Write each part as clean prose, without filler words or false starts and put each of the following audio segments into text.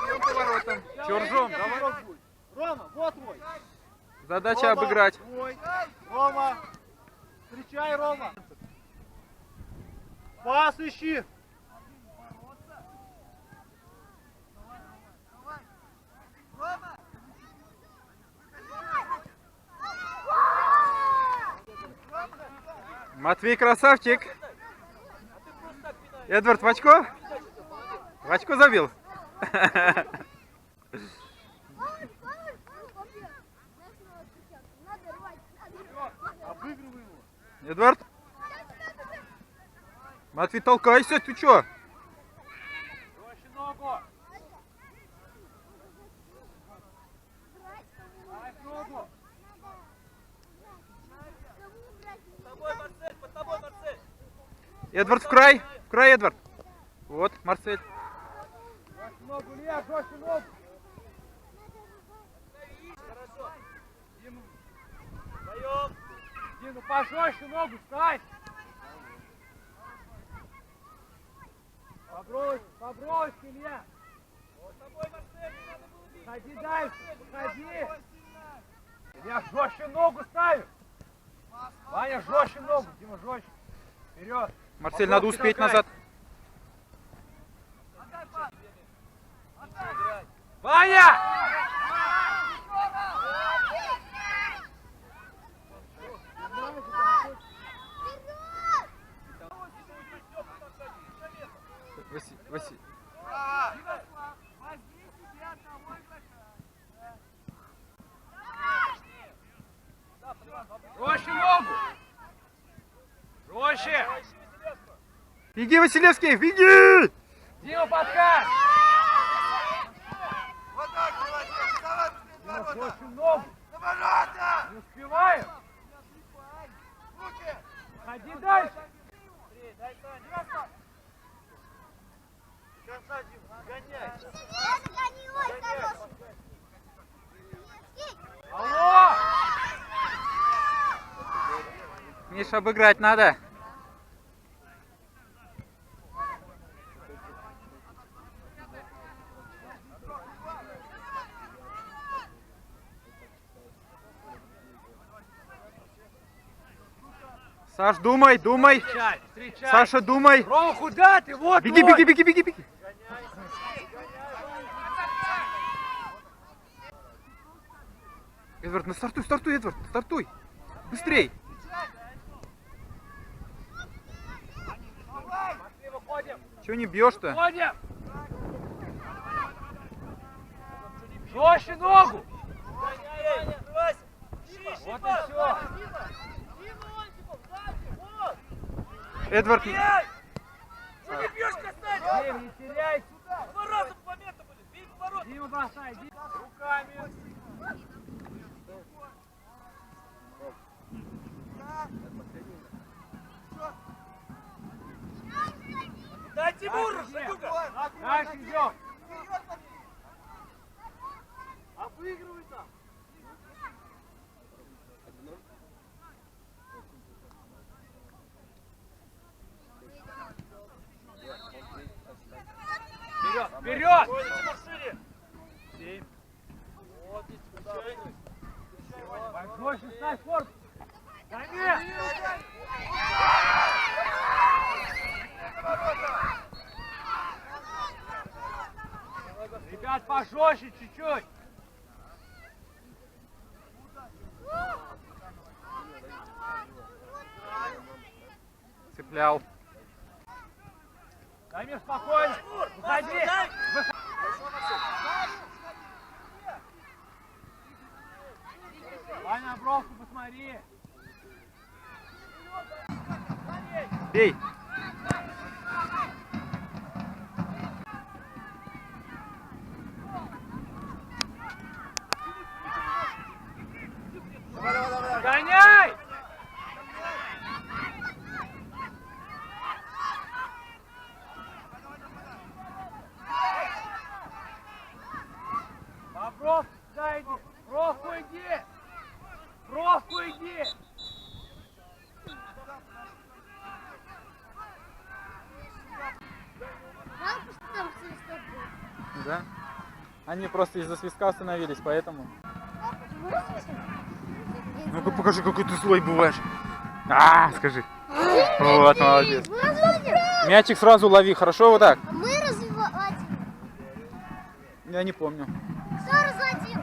Идем поворотом. Чуржом. Рома, вот твой. Задача обыграть. Рома, встречай, Рома. Пас ищи. Матвей красавчик. Эдвард в очко? В очко забил. Эдвард? Матвей, толкайся, ты чё? Эдвард в край, Эдвард. Вот, Марсель. Ногу, Илья, жестче ногу. Дину, пожестче ногу ставь. Побрось, Илья. Ходи дальше, ходи. Илья, жестче ногу ставь. Ваня, жестче ногу, Дима, жестче. Вперед. Марсель, надо успеть назад. Ваня! Василий. Жестче ногу! Жестче! Беги, Василевский, беги! Дима, подкат! Вот так, молодец! Давай, Дима, жестче ногу! на ворота! Не успеваем! Руки! Ходи дальше! Дай, Саня! До конца, Дима, гоняй! Алло! Миша, обыграть надо. Саш, думай. Встречай! Саша, думай. Рома, куда ты? Вот Беги. Эдвард, стартуй, Эдвард, стартуй. Быстрей. Чего не бьешь-то? Ходим! Жестче ногу! Вот и все! Эдвард, Что не бьешь, касайся! Дим, не теряй! Ворота момента были! Бей в ворота! Дима, бросай! Руками! Дай Тимуру, Шатюка! Дальше идем! Обыгрывай там! Вперед! Семь. Вот здесь включай. Больше ставь корпус! Замес! Ребят, пожестче чуть-чуть! цеплял. Дамир, спокойно! Выходи! Ваня, на бровку посмотри! Бей! Гоняй! По бровку сюда иди! Бровку иди! Бровку иди! Они просто из-за свистка остановились, поэтому. Ну-ка покажи, какой ты злой бываешь. Скажи. Вот, молодец. Мячик сразу лови, хорошо вот так? Мы развиваем. Я не помню. Кто разводил?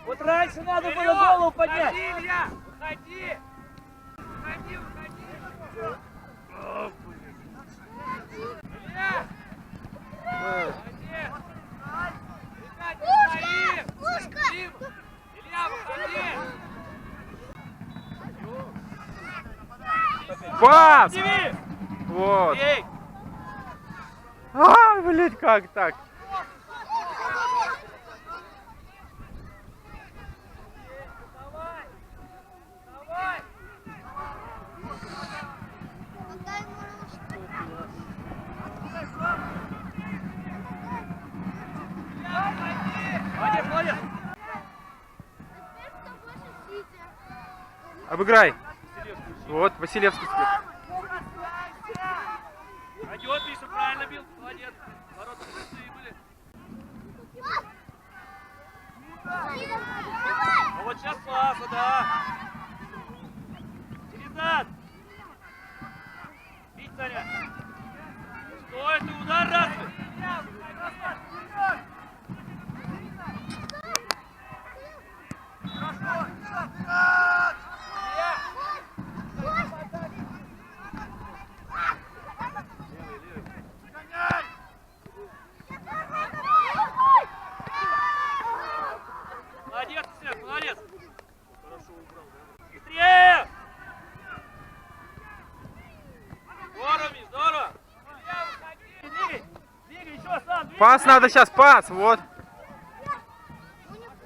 Вот раньше надо было голову поднять. Выходи, Илья! Выходи! Выходи, выходи! Илья! Молодец! Ребят, не стоим! Пушка! Илья, выходи! Пас! Диви! Вот. Ей! Блять, как так? Давай! Давай! Дай ему ручку. Илья, выходи! Молодец, молодец! Теперь кто больше сидит? Обыграй. Вот, Василевский теперь. Пойдет, Миша, правильно бил. Молодец. Ворота пустые были. Давай! А вот сейчас классно, да. Через зад. Бить, Саня. Что это? Удар разве? Молодец, Свет, молодец. Хорошо убрал, да? Быстрее! Здорово, Миш, здорово. Двигай, двигай, еще сам, двигай. Пас надо сейчас, пас, вот.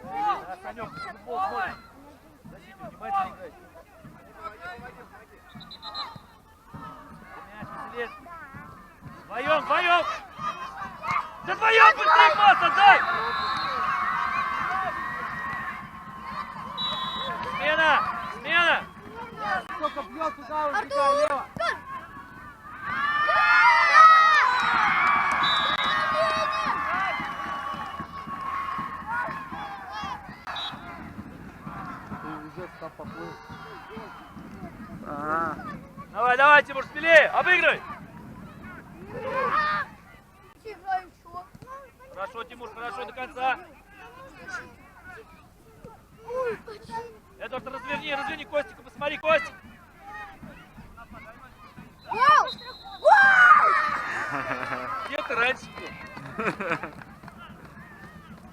Да, Санек, футбол смотрит. Защиту внимательно играй. Мяч, Василец. Вдвоем, вдвоем! Да вдвоем быстрее пас отдай! Смена! Смена! Сколько бьет туда, убегай лево! Давай, давай, Тимур, смелее! Обыгрывай! Хорошо, Тимур, хорошо, до конца. Эдвард, разверни, разверни Костика, посмотри, Костик. Где ты раньше был?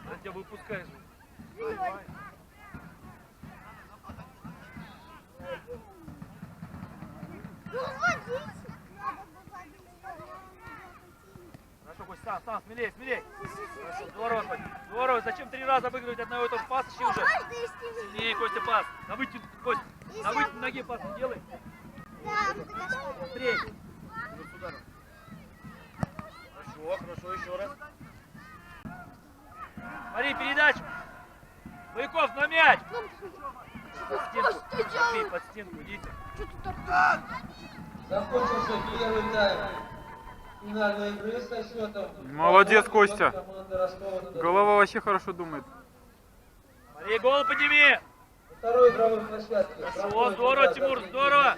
Я тебя выпускаешь. Хорошо, Кость, сам, смелее, смелее. Хорошо, здорово, Кость. Здорово, зачем 3 раза обыгрывать одного и того же пас, ищи уже. Сильнее, Костя, пас. На вытянут, Кость, на вытянут ноге пас не делай. Быстрее. Вот сюда. Хорошо, хорошо, еще раз. Смотри, передачу. Бояков на мяч. Под стенку, Матвей, под стенку, идите. Закончился первый тайм финальной игры со счетом. Молодец, Костя. Команда Ростова-на-Дону. Голова вообще хорошо думает. Смотри, голову подними. На второй игровой площадке. Хорошо, здорово, Тимур, здорово.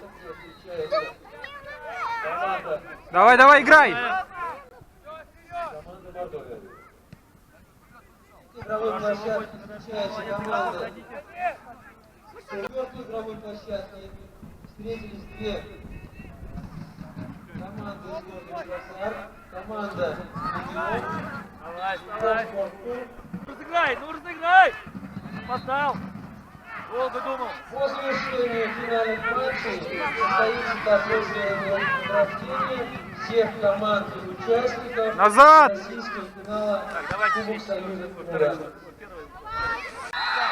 Команда Давай, играй. Мордовия. На игровой площадке встречается команда. В четвертой игровой площадке встретились две команды из города Краснодар. Команда «Легион». Давай, давай. Ну разыграй. Поставил. Долго думал. По завершению финальных матчей состоится торжественное награждение всех команд и участников Назад! российского финала Так, давайте Кубок здесь. Союза Второй, футбола. первый.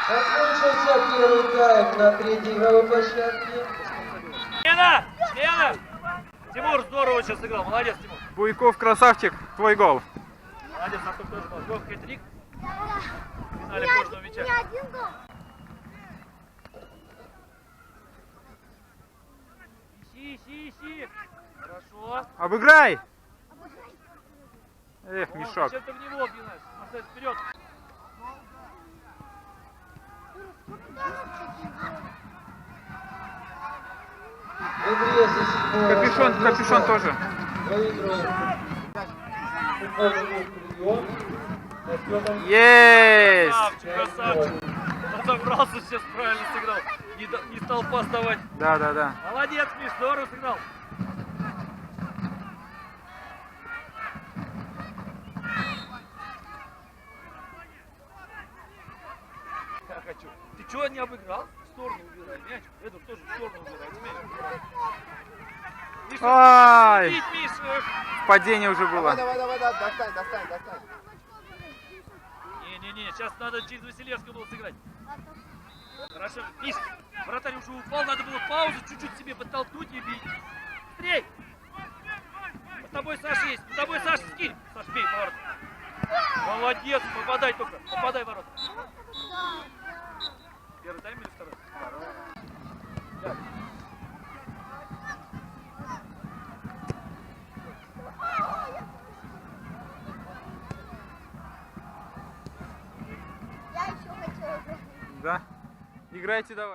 Закончился первый тайм на третьей игровой площадке. Смена! Смена! Тимур здорово сейчас сыграл. Молодец, Тимур. Буйков красавчик, твой гол. Молодец, Артур тоже был. Лёг, хэт-трик. финале кожного мяча. Не один гол. Ищи. Хорошо. Обыграй! Эх, О, мешок. зачем ты в него бьешь? Марсель, вперед. Игре за седьмое Капюшон тоже. выиграл футбольный клуб «Легион» со счетом Есть! Красавчик. Разобрался, сейчас правильно сыграл. Не стал пас давать. Да. Молодец, Миш, здорово сыграл. Я хочу. Ты чего не обыграл? В сторону убирай мяч. Эдвард тоже в сторону убирает мяч. Ай! Миш, Миш, Падение уже было. Давай, достань. Не, сейчас надо через Василевского было сыграть. Хорошо. Миш, вратарь уже упал, надо было паузу чуть-чуть себе подтолкнуть и бить. Быстрей! Под тобой Саша есть, под тобой Саша, скинь. Саш, бей, поворот. Молодец, попадай только, попадай в ворота. Первый тайм или второй? Да. Я еще хотела играть. Да. Играйте давай.